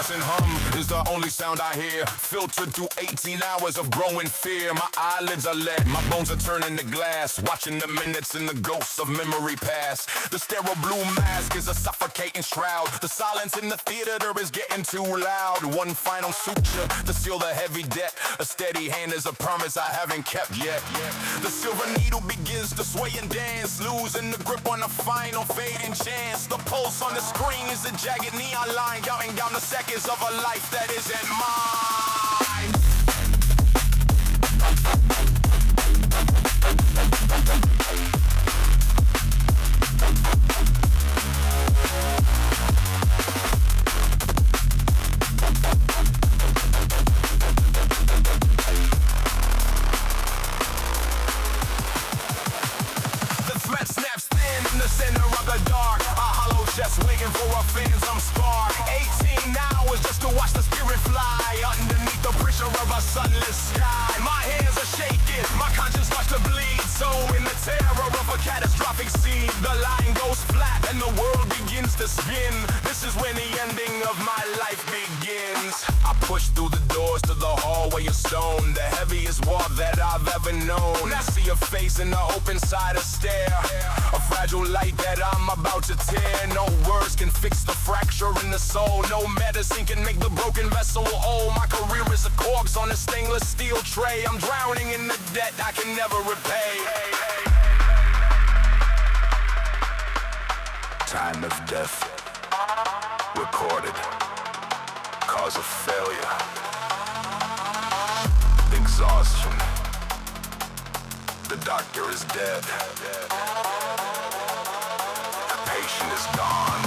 hiss and hum is the only sound I hear. Filtered through 18 hours of growing fear. My eyelids are lead, my bones are turning to glass. Watching the minutes and the ghosts of memory pass. The sterile blue mask is a suffocating shroud. The silence in the theater is getting too loud. One final suture to seal the heavy debt. A steady hand is a promise I haven't kept yet. The silver needle begins to sway and dance, losing the grip on the final fading chance. The pulse on the screen is a jagged neon line, counting down the seconds of a life that isn't mine. The threat snaps thin in the center of the dark. A hollow chest waiting for a phantom spark. 18 hours just to watch the spirit fly underneath the pressure of a sunless sky. My hands are shaking, my conscience starts to bleed. So in the terror of a catastrophic scene, the line goes flat and the world begins to spin. This is when the ending of my life begins. I push through the doors to the hallway of stone, the heaviest wall that I've ever known. I see a face in the open side of stare, a fragile light that I'm about to tear. No words can fix the fracture in the soul. No medicine can make the broken vessel whole. My career is a corpse on a stainless steel tray. I'm drowning in the debt I can never repay. Time of death recorded. Cause of failure. Exhaustion. The doctor is dead. The patient is gone.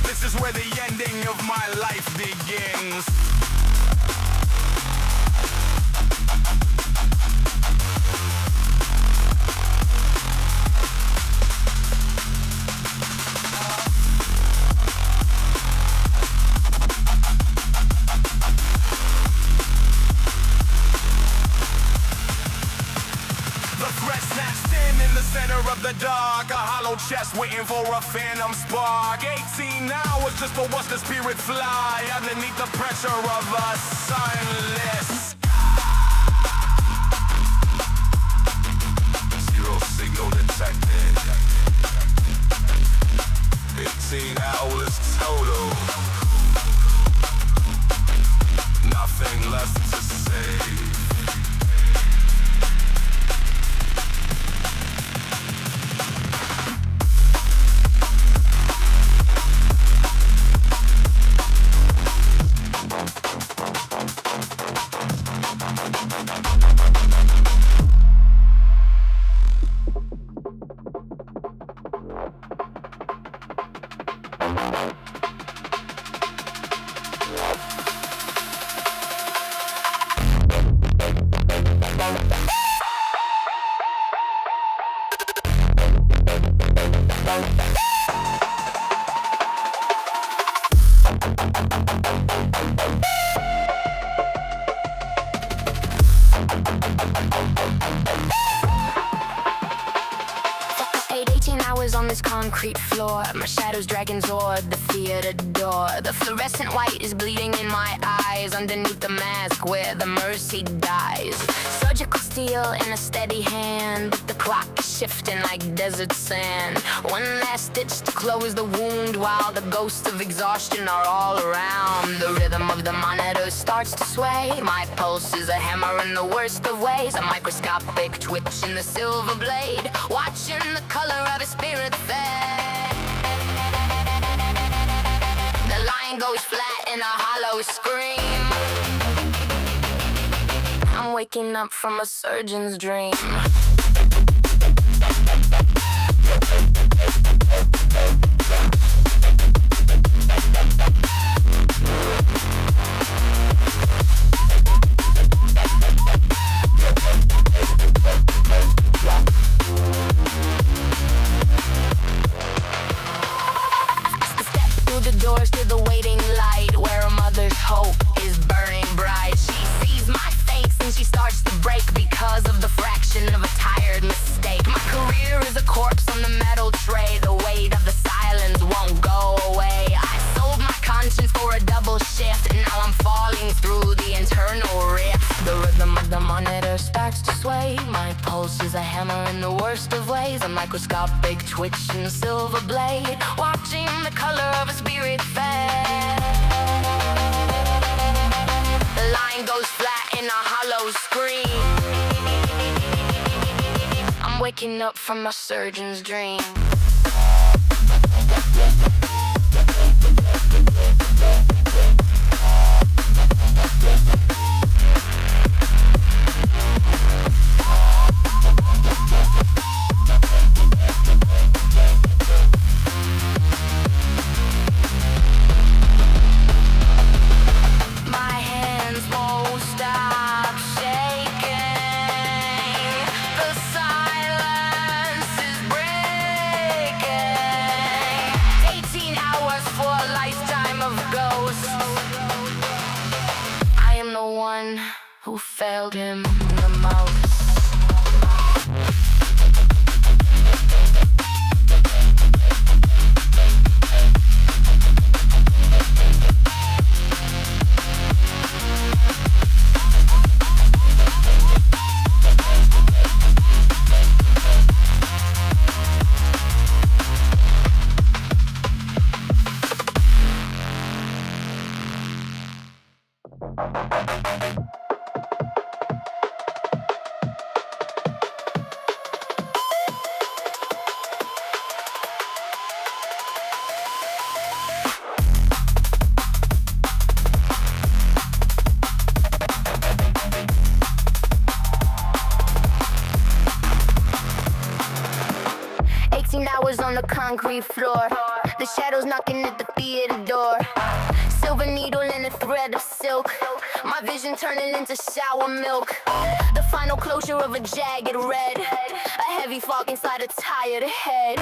This is where the ending of my life begins. Chest waiting for a phantom spark. 18 hours just to watch the spirit fly underneath the pressure of a sunless. Zero signal detected. 18 hours total. Nothing left to say. Concrete floor, my shadows dragging toward the theater door. The fluorescent white is bleeding in my eyes underneath the mask where the mercy dies. Surgical steel in a steady hand, but the clock is shifting like desert sand. One last stitch to close the wound while the ghosts of exhaustion are all around. The rhythm of the monitor starts to sway. My pulse is a hammer in the worst of ways. A microscopic twitch in the silver blade, watching the color of his spirit fade. The line goes flat in a hollow scream. waking up from a surgeon's dream. Step through the doors to the waiting light, where a mother's hope is burning bright. She sees my face and she starts to break because of the fraction of a tired mistake. My career is a corpse on the metal tray. The weight of the silence won't go away. I sold my conscience for a double shift, and now I'm falling through the internal rift. The rhythm of the monitor starts to sway. My pulse is a hammer in the worst of ways. A microscopic twitching silver blade, watching the color of a spirit fade. The line goes flat in a hollow scream. I'm waking up from a surgeon's dream. Who failed him the most. Hours on the concrete floor, the shadows knocking at the theater door. Silver needle and a thread of silk, my vision turning into sour milk. The final closure of a jagged red, a heavy fog inside a tired head.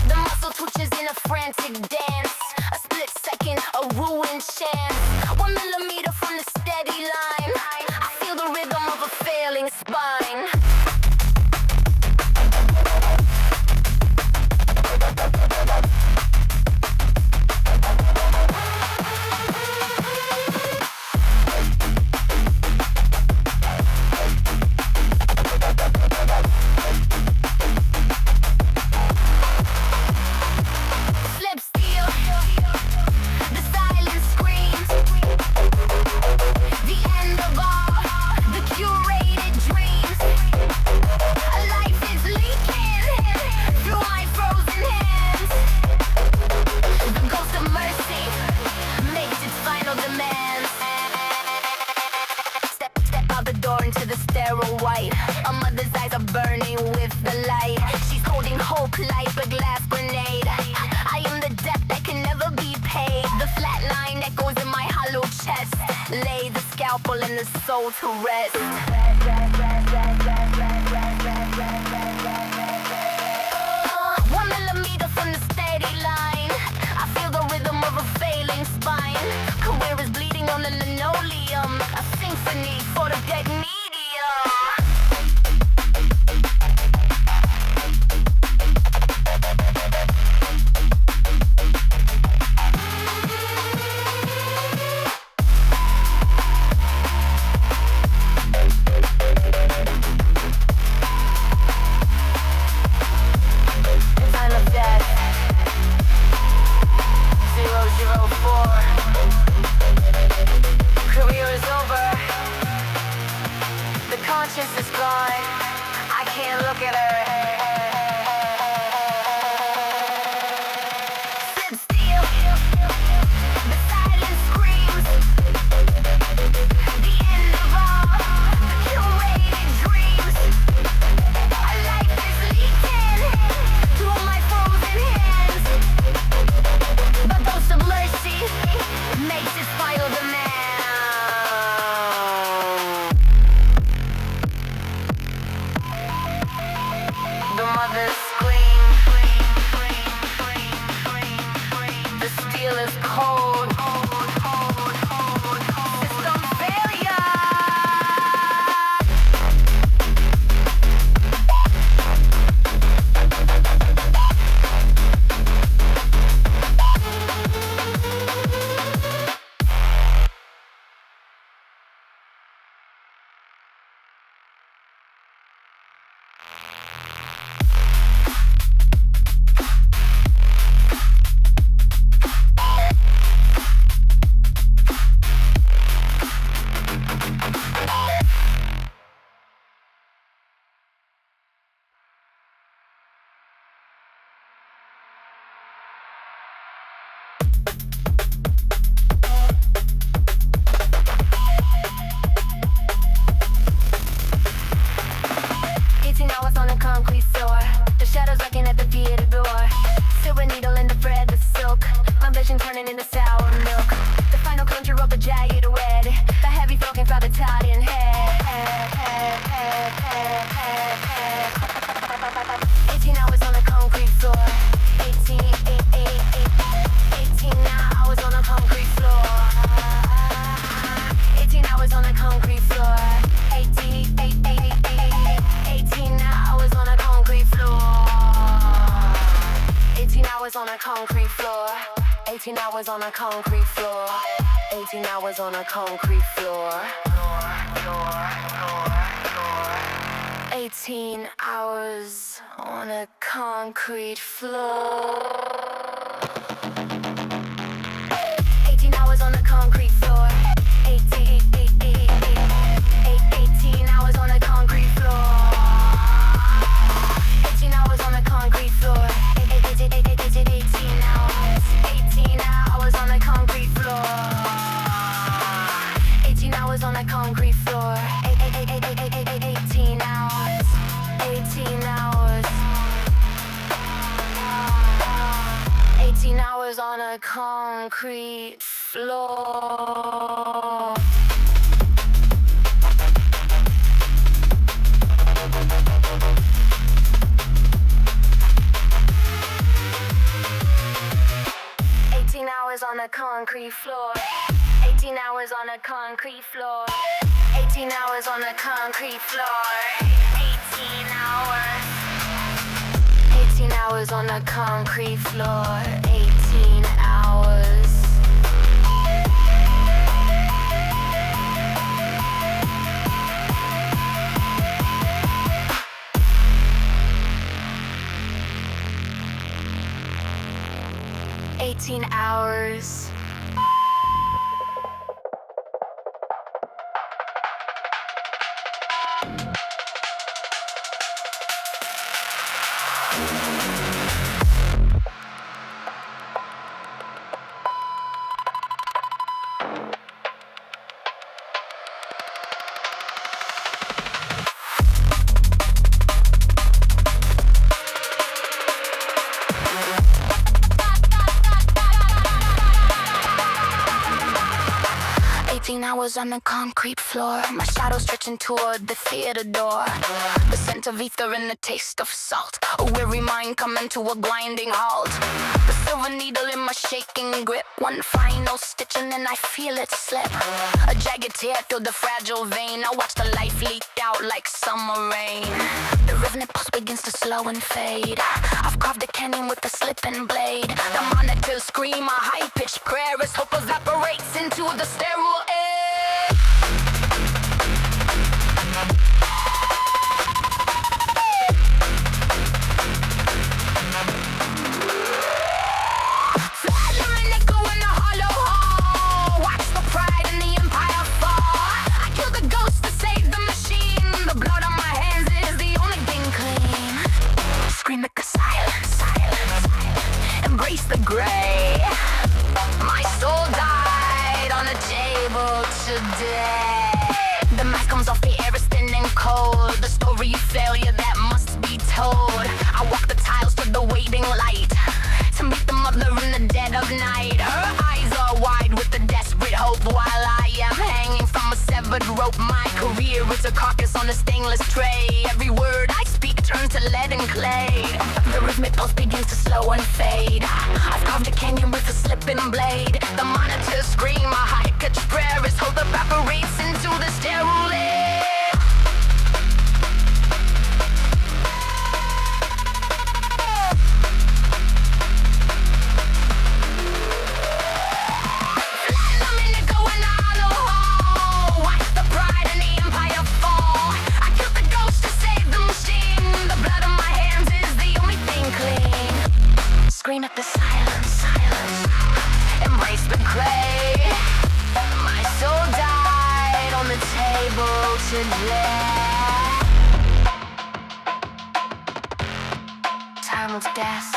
The muscle twitches in a frantic dance, a split second, a ruined chance. 1 millimeter from the steady line, I feel the rhythm of a failing spine. Like a glass grenade, I am the debt that can never be paid. The flatline echoes in my hollow chest, lay the scalpel and the soul to rest. 1 millimeter from the steady line, I feel the rhythm of a failing spine. Career is bleeding on the linoleum, a symphony for the dead medium. Conscience is gone, I can't look at her. Sit still, the mother scream. The steel is cold. System failure. On a concrete floor, 18 hours on a concrete floor. 18 hours on a concrete floor. 18 hours on a concrete floor. 18 hours on a concrete floor. 18 hours on a concrete floor. 18 hours. 18 hours on a concrete floor. 18 hours on a concrete floor. 18 hours. 18 hours. 18 hours on a concrete floor. 18 hours on a concrete floor. 18 hours on a concrete floor. 18 hours on a concrete floor. 18 hours. 18 hours on a concrete floor. 18 hours. 18 hours. 18 hours on the concrete floor. My shadow stretching toward the theater door. The scent of ether and the taste of salt. A weary mind coming to a grinding halt. The silver needle in my shaking grip. One final stitch and then I feel it slip. A jagged tear through the fragile vein. I watch the life leak out like summer rain. The revenant pulse begins to slow and fade. I've carved a canyon with a slipping blade. The monitors scream a high-pitched prayer as hope evaporates into the sterile air. Flatline Echo in the hollow hall. Watch the pride and the empire fall. I kill the ghost to save the machine. The blood on my hands is the only thing clean. Scream like a silence, silence, silence. Embrace the gray. My soul died on the table today. The mask comes off, the air is thin and cold. The story of failure that must be told. I walk the tiles to the waiting light to meet the mother in the dead of night. Her eyes are wide with a desperate hope, while I am hanging from a severed rope. My career is a carcass on a stainless tray. Every word I speak turns to lead and clay. The rhythmic pulse begins to slow and fade. I've carved a canyon with a slipping blade. The monitors scream, a high-pitched prayer is hold evaporates into the sterile air. Flatline Echo in the hollow hall. Watch the pride and the empire fall. I killed the ghost to save the machine. The blood on my hands is the only thing clean. Scream at the silence, silence. Embrace the clay. My soul died on the table today. Time of death.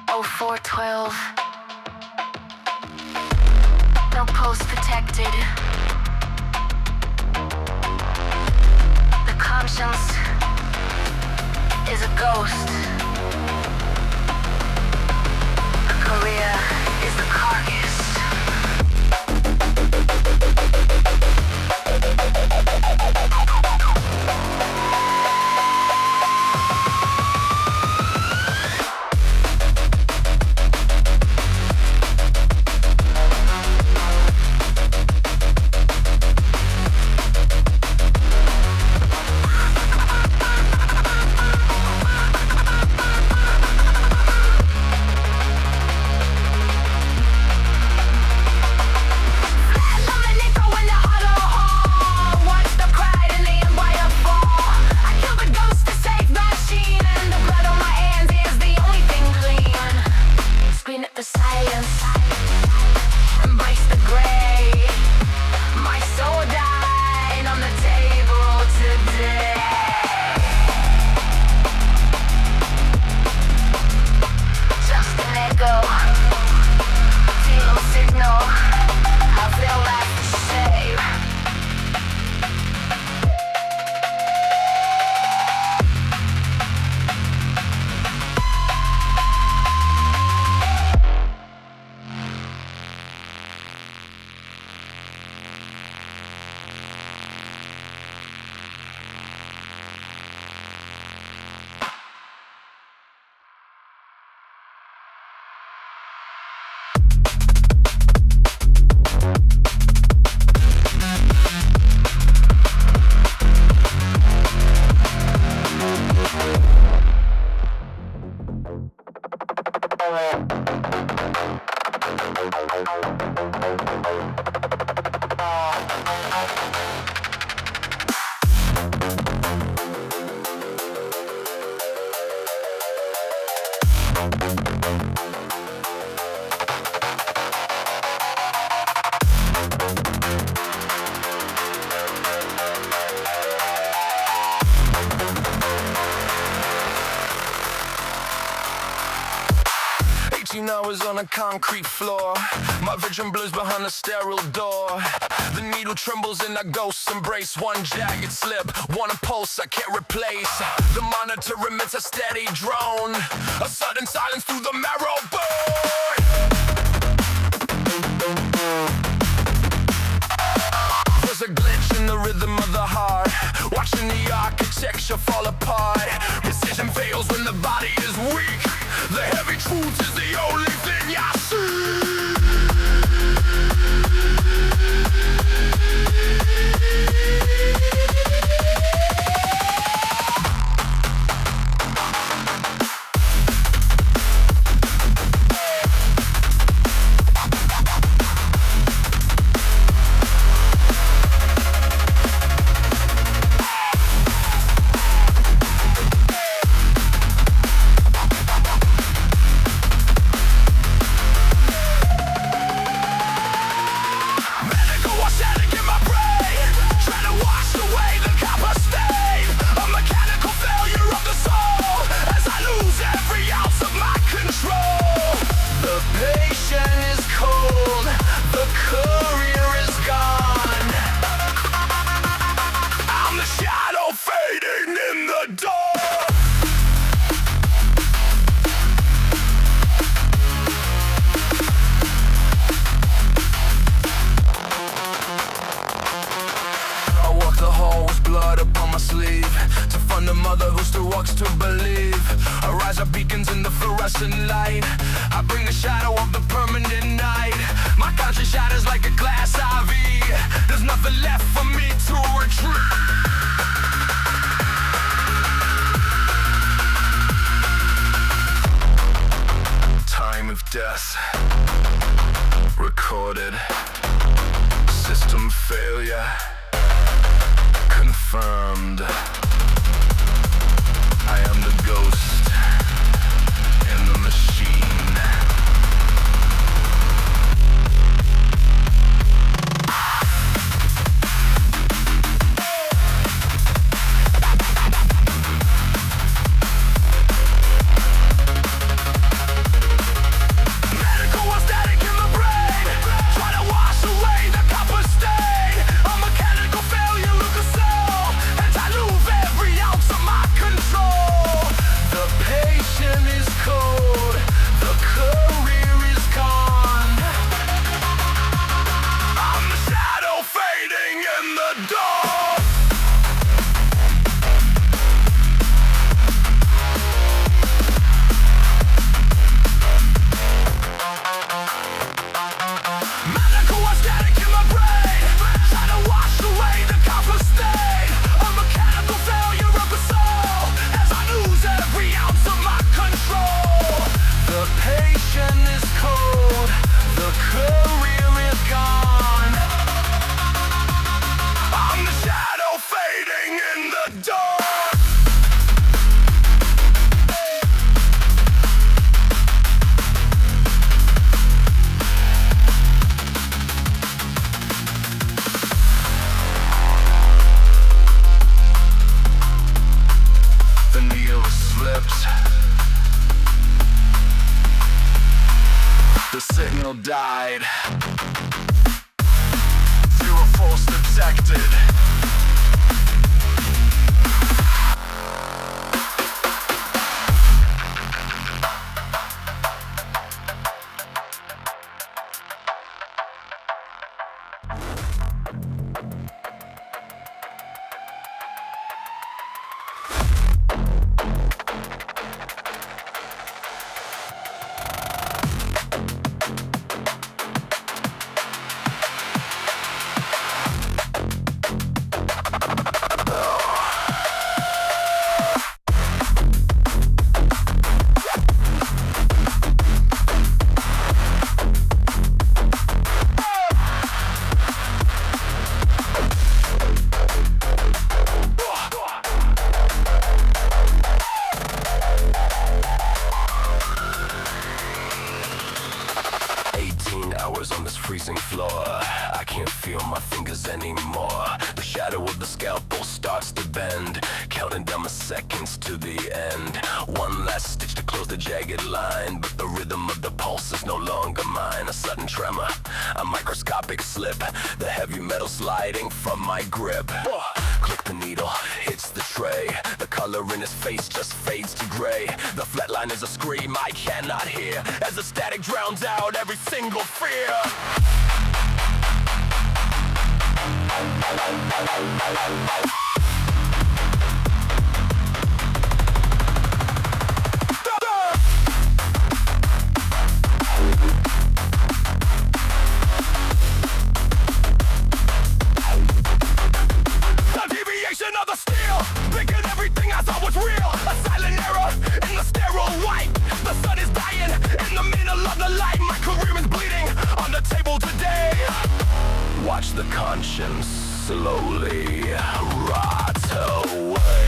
0412. No pulse detected. The conscience is a ghost. The career is the carcass. Hours on a concrete floor. My vision blurs behind a sterile door. The needle trembles in a ghost's embrace. One jagged slip, one pulse I can't replace. The monitor emits a steady drone. A sudden silence through the marrow bone. There's a glitch in the rhythm of the heart. Watching the architecture fall apart. Precision fails when the body is weak. The heavy truth is the only thing I see. mother who still walks to believe. Our eyes are beacons in the fluorescent light. I bring the shadow of the permanent night. My conscience shatters like a glass IV. There's nothing left for me to retreat. Time of death recorded. System failure confirmed. I am the ghost in the machine. The signal died. Zero force detected. On this freezing floor, I can't feel my fingers anymore. The shadow of the scalpel starts to bend, counting down my seconds to the end. One last stitch to close the jagged line, but the rhythm of the pulse is no longer mine. A sudden tremor, a microscopic slip, the heavy metal sliding from my grip. Click the needle, hits the tray. The color in his face just fades to gray. The flatline is a scream I cannot hear, as the static drowns out every single fear. The deviation of the steel, picking everything I thought was real. A silent error in the sterile white. The sun is dying in the middle of the light. My career is bleeding on the table today. Watch the conscience slowly rot away.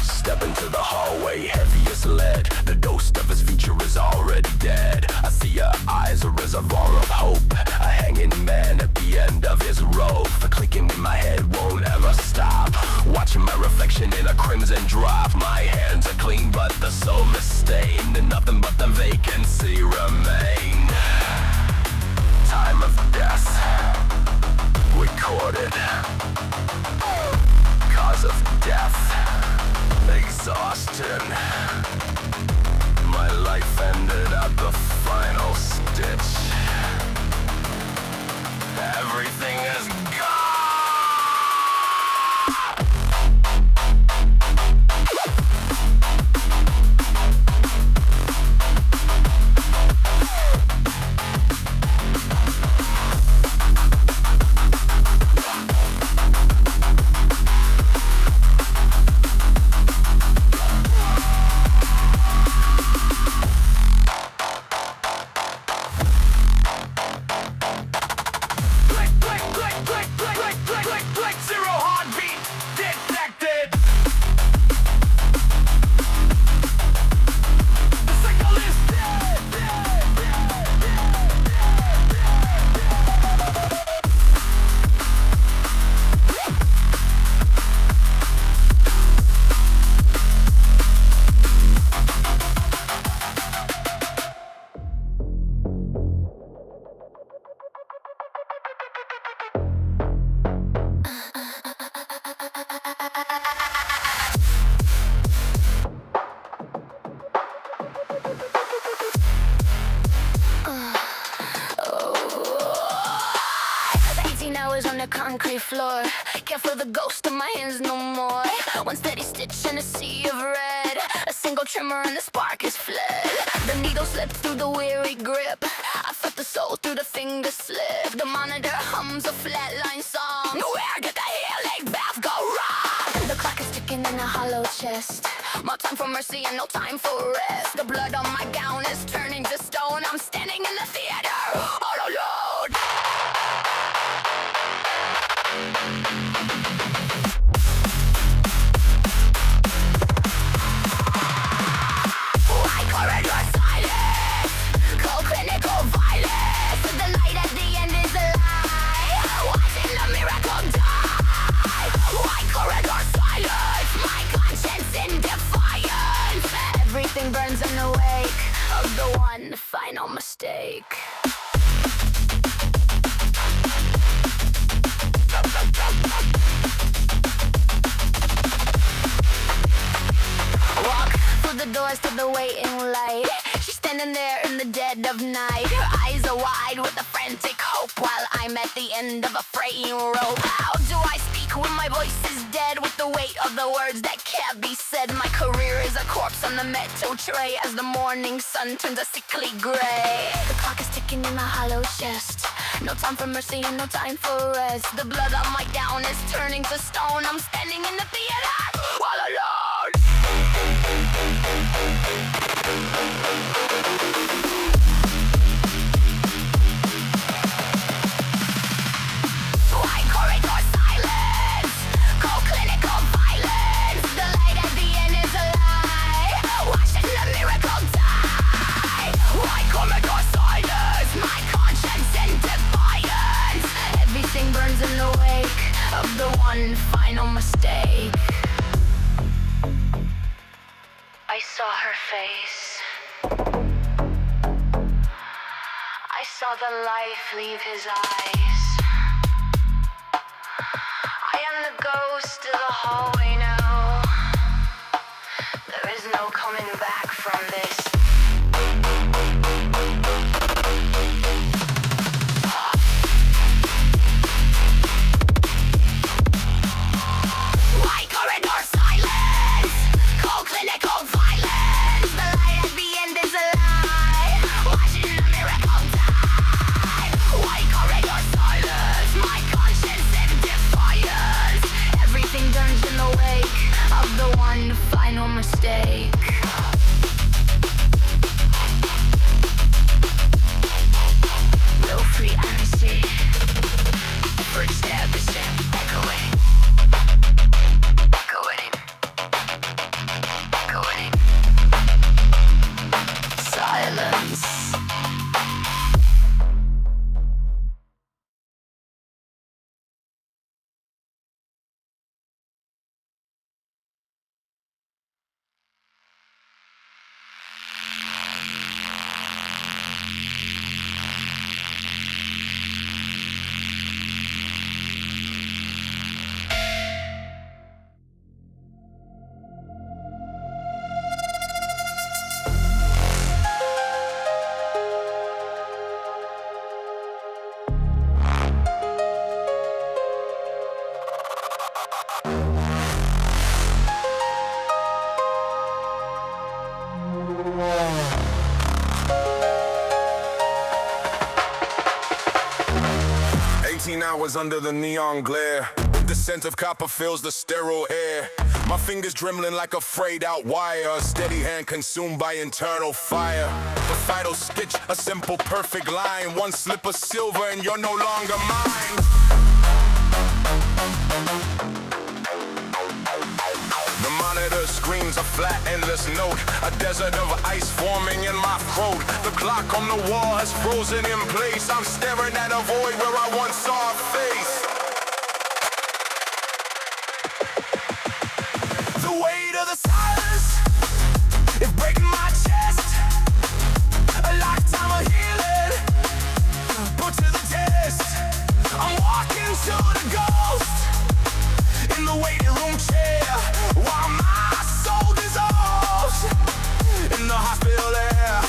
Step into the hallway, heavy as lead. The ghost of his future is already dead. I see your eyes, a reservoir of hope. A hanging man at the end of his rope. The clicking in my head won't ever stop. Watching my reflection in a crimson drop. My hands are clean but the soul is stained, and nothing but the vacancy remain. Time of death recorded. Cause of death exhaustion. My life ended at the final stitch. hours on the concrete floor. Can't feel the ghost in my hands no more. One steady stitch in a sea of red. A single tremor and the spark is fled. The needle slipped through the weary grip. I felt the soul through the finger slip. The monitor hums a flatline song. Where did the healing path go wrong? The clock is ticking in a hollow chest. More time for mercy and no time for rest. The blood on my gown is turning to stone. I'm standing in the theater all alone. Why corridor silence? Cold clinical violence. The light at the end is a lie. Watching the miracle die. Why corridor silence? My conscience in defiance. Everything burns in the wake of the one final mistake. Walk through the doors to the waiting light. She's standing there in the dead of night. Her eyes are wide with a frantic hope, while I'm at the end of a fraying rope. How do I speak when my voice is dead, with the weight of the words that can't be said? My career is a corpse on the metal tray as the morning sun turns a sickly gray. The clock is ticking in a hollow chest. No time for mercy and no time for rest. The blood on my gown is turning to stone. I'm standing in the theater all alone. Why corridor silence? Cold clinical violence. The light at the end is a lie. Watching the miracle die. Why corridor silence? My conscience in defiance. Everything burns in the wake of the one final mistake. I saw her face. I saw the life leave his eyes. I am the ghost of the hallway now. There is no coming back from this. Why corridor silence? Cold clinical violence. The light at the end is a lie. Watching the miracle die. Why corridor silence? My conscience in defiance. Everything burns in the wake of the one final mistake. No free amnesty. First stab is echoing. Echoing. Echoing. Silence. Hours under the neon glare. The scent of copper fills the sterile air. My fingers trembling like a frayed out wire. A steady hand consumed by internal fire. The final stitch, a simple perfect line. One slip of silver and you're no longer mine. The monitor screams a flat endless note. A desert of ice forming in my throat. The clock on the wall has frozen in place. I'm staring at a void where I once saw a face. The weight of the silence is breaking my chest. A lifetime of healing put to the test. I'm walking to the ghost in the waiting room chair, while my soul dissolves in the hospital air.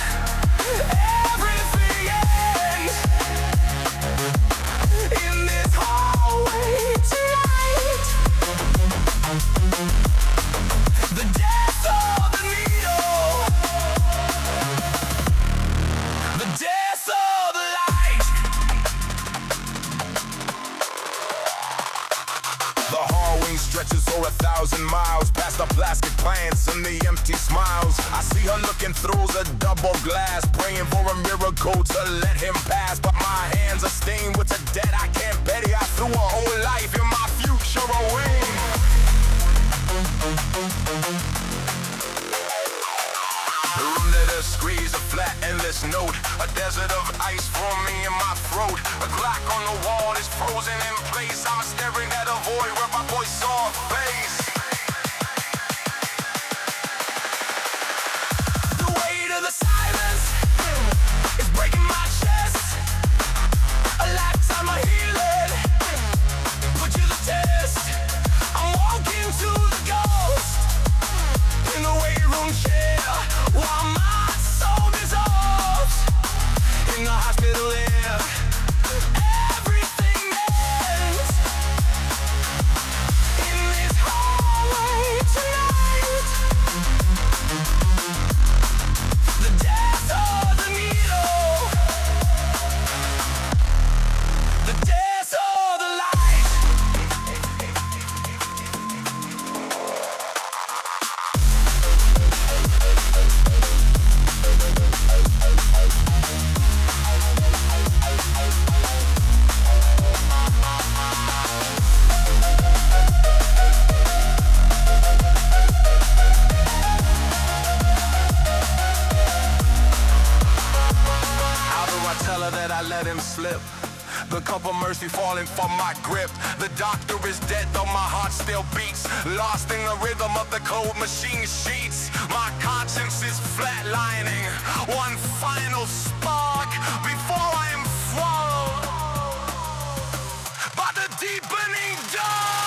Everything ends in this heart. stretches for 1,000 miles, past the plastic plants and the empty smiles. I see her looking through the double glass, praying for a miracle to let him pass. But my hands are stained with the debt I can't petty. I threw a whole life in my future away. The room that squeeze, a flat endless note, a desert of ice for me in my throat. A clock on the wall is frozen in place. I'm staring at a void where my voice saw a face. The weight of the silence is breaking my chest. A lifetime of healing put you to the test. I'm walking to the ghost in the weight room chair, while my soul dissolves in the hospital air. Everything ends in this hallway tonight. The death of the needle, the death of the light. Tell her that I let him slip. The cup of mercy falling from my grip. The doctor is dead, though my heart still beats. Lost in the rhythm of the cold machine sheets. My conscience is flatlining. One final spark before I am swallowed by the deepening dark.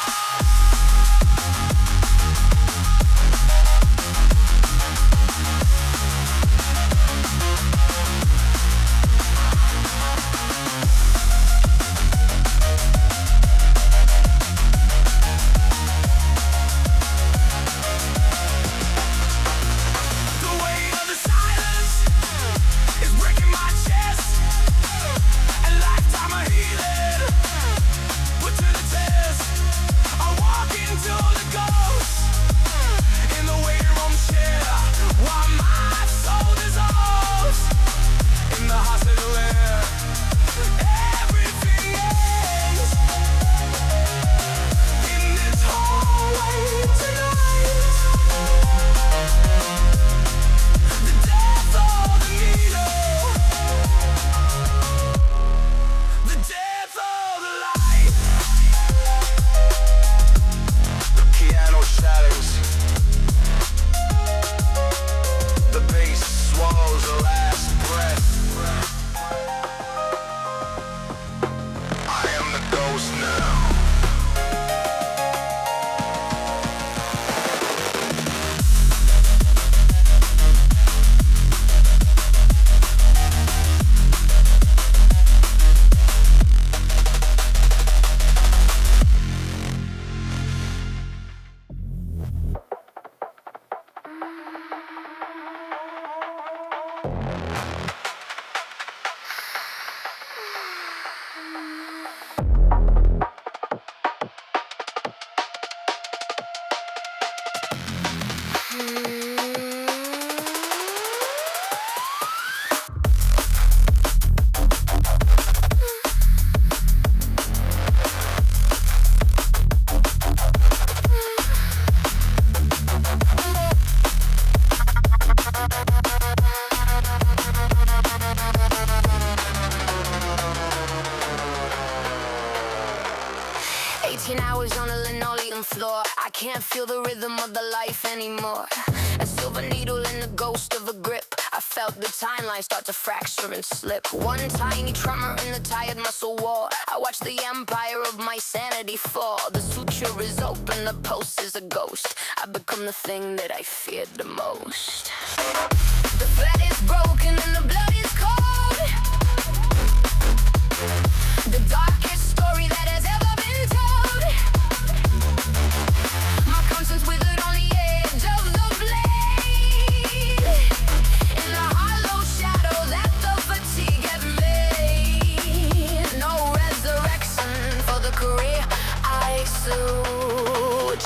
Can't feel the rhythm of the life anymore. A silver needle in the ghost of a grip. I felt the timeline start to fracture and slip. One tiny tremor in the tired muscle wall. I watched the empire of my sanity fall. The suture is open, the pulse is a ghost. I become the thing that I feared the most. The flat is broken and the blood is cold. The darkest story that has ever been told. My conscience withered on the edge of the blade. In the hollow shadow that the fatigue had made. No resurrection for the career I suit.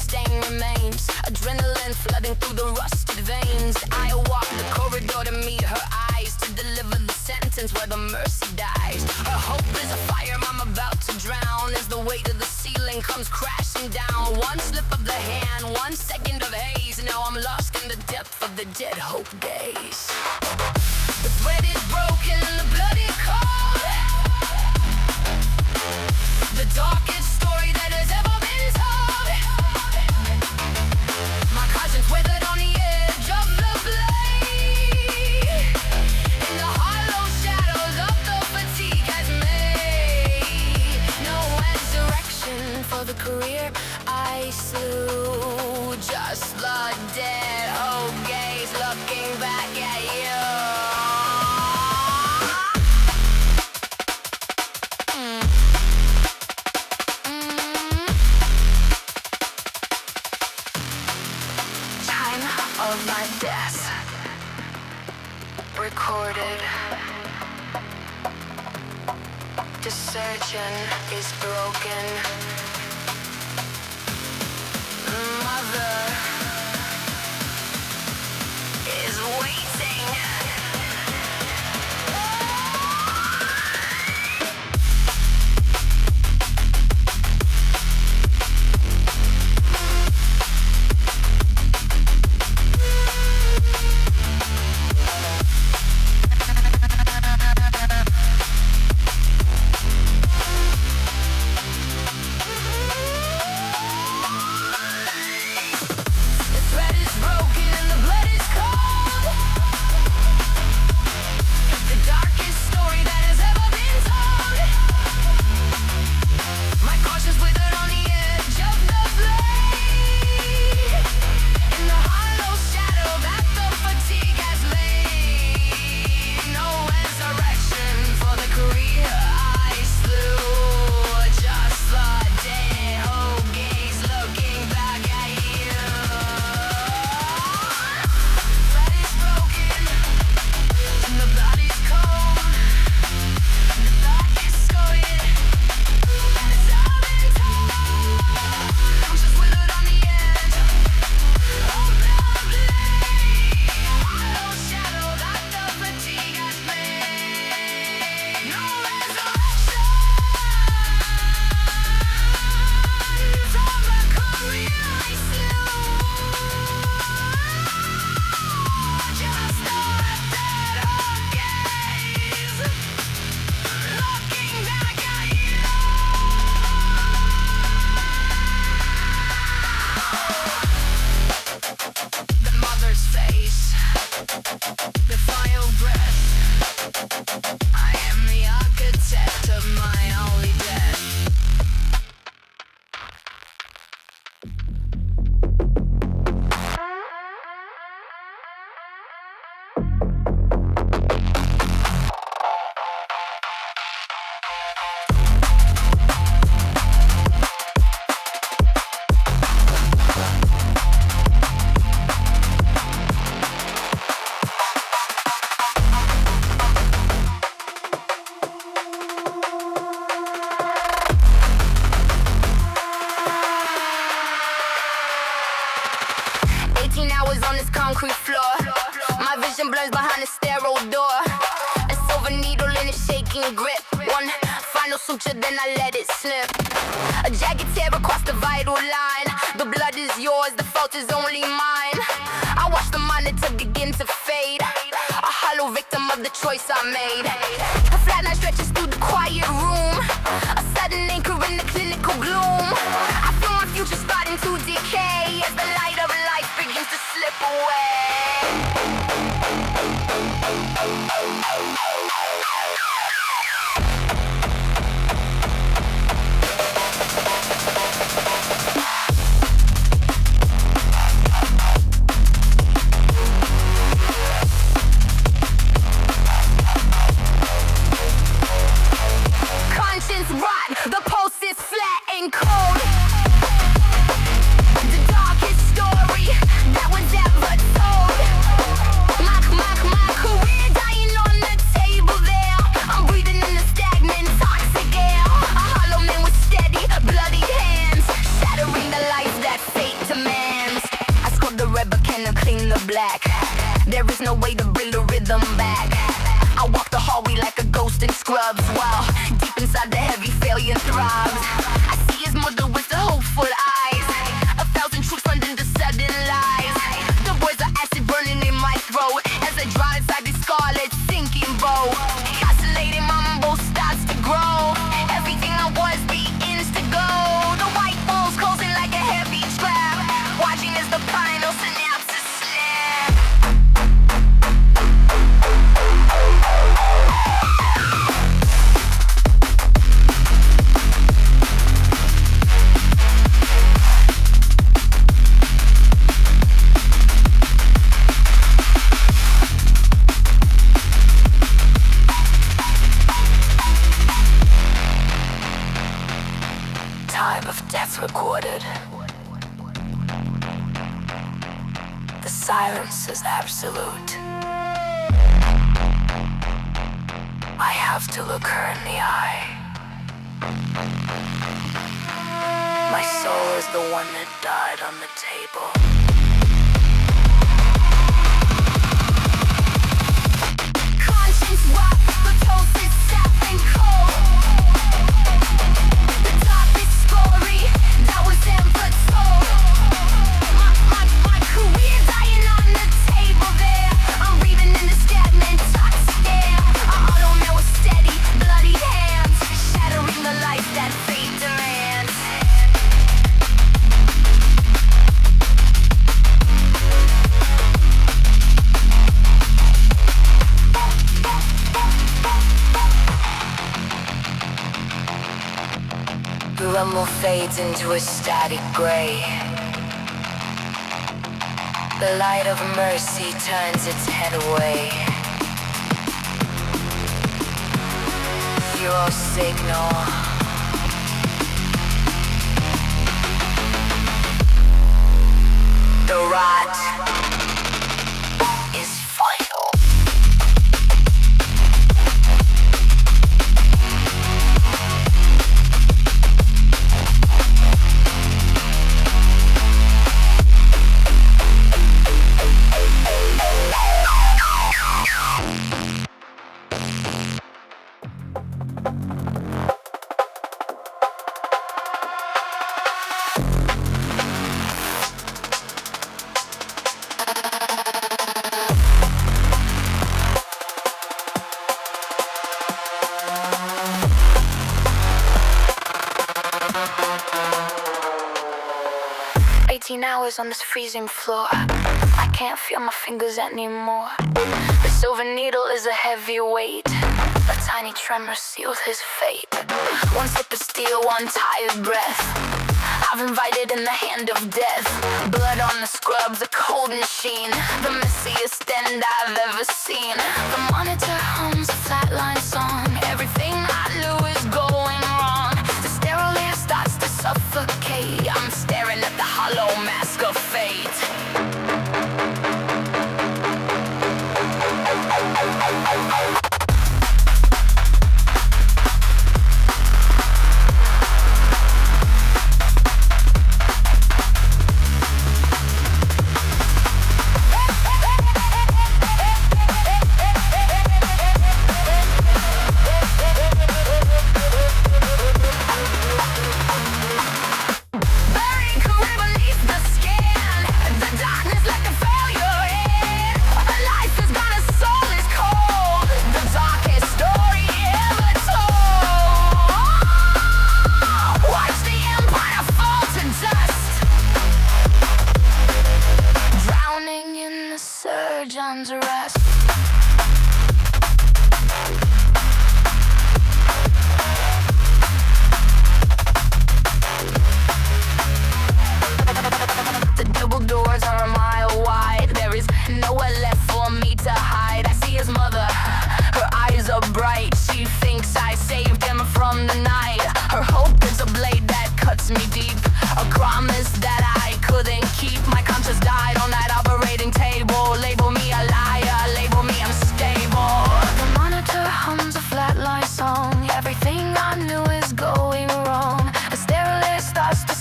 stain remains. Adrenaline flooding through the rusted veins. I walk the corridor to meet her eyes, to deliver the sentence where the mercy dies. Her hope is a fire I'm about to drown, as the weight of the ceiling comes crashing down. One slip of the hand, 1 second of haze. Now I'm lost in the depth of the dead hope gaze. The thread is broken, the blood is cold. The darkest story that has ever been told. My conscience withered on the edge of the blade. In the hollow shadows of the fatigue has made no resurrection for the career I slew. Just the dead hope gaze looking back at you. Of my death recorded. The surgeon is broken. Mother is waiting. Then I let it slip. A jagged tear across the vital line. The blood is yours, the fault is only mine. I watch the monitor begin to fade. A hollow victim of the choice I made. A flatline stretches through the quiet room. A sudden anchor in the clinical gloom. I feel my future starting to decay as the light of life begins to slip away. That was ever told. My career dying on black. There is no way to bring the rhythm back. I walk the hallway like a ghost in scrubs, while deep inside the heavy failure throbs. I see his mother with the hopeful eyes. 1,000 truths turned into sudden lies. The words are acid burning in my throat as I drown inside this scarlet sinking boat. Oscillating mumble starts to grow. Everything I was begins to go. The white walls closing like a heavy trap. Watching as the final synapses snap. Time of death recorded. The silence is absolute. I have to look her in the eye. My soul is the one that died on the table. Conscience rock, the toast is sap and cold. The top is scory, that was input sold. My career dying on the table there. I'm breathing in the stagnant toxic air. I auto-mail with steady, bloody hands, shattering the life that fate demands. The rumble fades into a static gray. The light of mercy turns its head away. Your signal. The rot is final. Hours on this freezing floor. I can't feel my fingers anymore. The silver needle is a heavy weight. A tiny tremor seals his fate. One sip of steel, one tired breath. I've invited in the hand of death. Blood on the scrubs, a cold machine. The messiest end I've ever seen. The monitor hums a flatline song. Everything I do is going wrong. The sterile air starts to suffocate. I'm staring at the hollow mask of fate.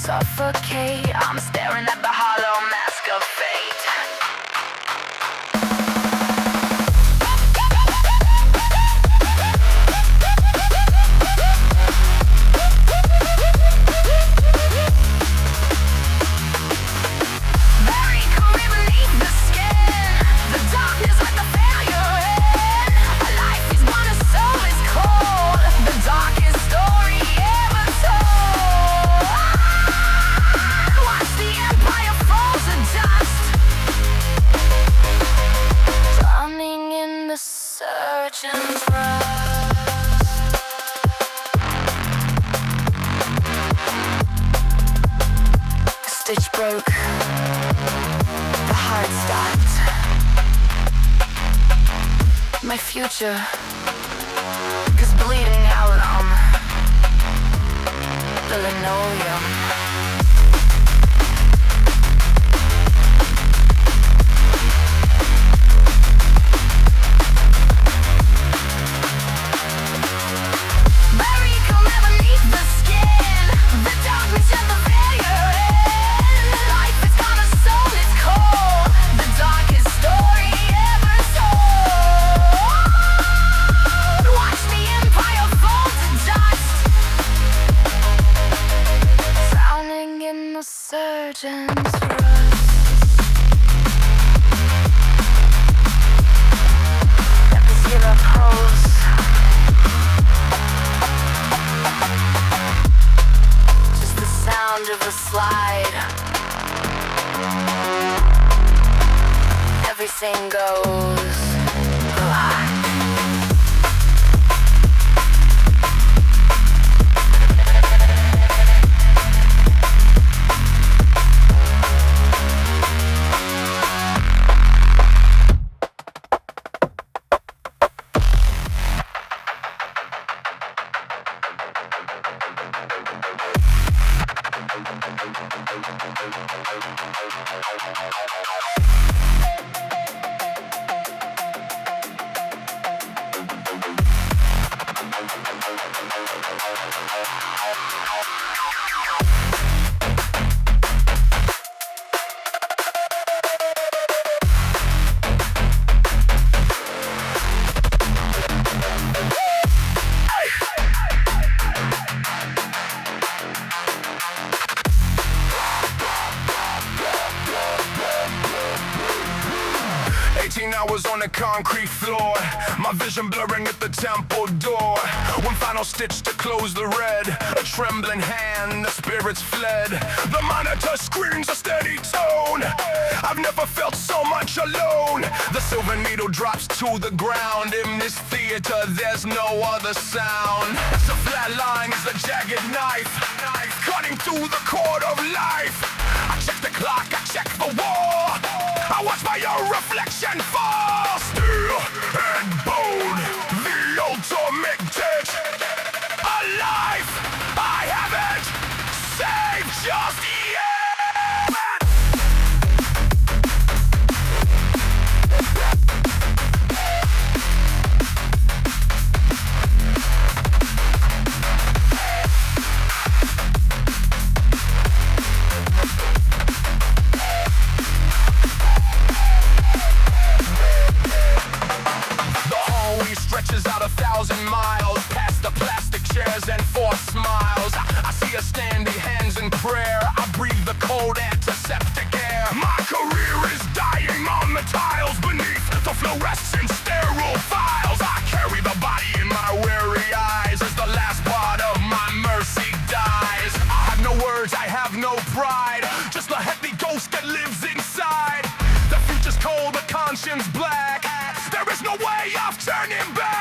suffocate. I'm staring at the hollow mask of fate. stitch broke, the heart stopped. My future, 'cause bleeding out on the linoleum. Everything goes black. 18 hours on the concrete floor, my vision blurring at the temple door. One final stitch to close the red, a trembling hand, the spirits fled. The monitor screams a steady tone, I've never felt so much alone. The silver needle drops to the ground, in this theater there's no other sound. It's a flat line, it's a jagged knife, cutting through the cord of life. I check the clock, I check the wall, I watch my own reflection fall. Steel and bone, the ultimate ditch. Alive, I haven't saved just yet. Stretches out 1,000 miles past the plastic chairs and forced smiles. I see her standing, hands in prayer. I breathe the cold antiseptic air. My career is dying on the tiles beneath the fluorescent sterile files. I carry the body in my weary eyes as the last part of my mercy dies. I have no words, I have no pride, just the heavy ghost that lives inside. The future's cold, the conscience black. There is no way of turning back.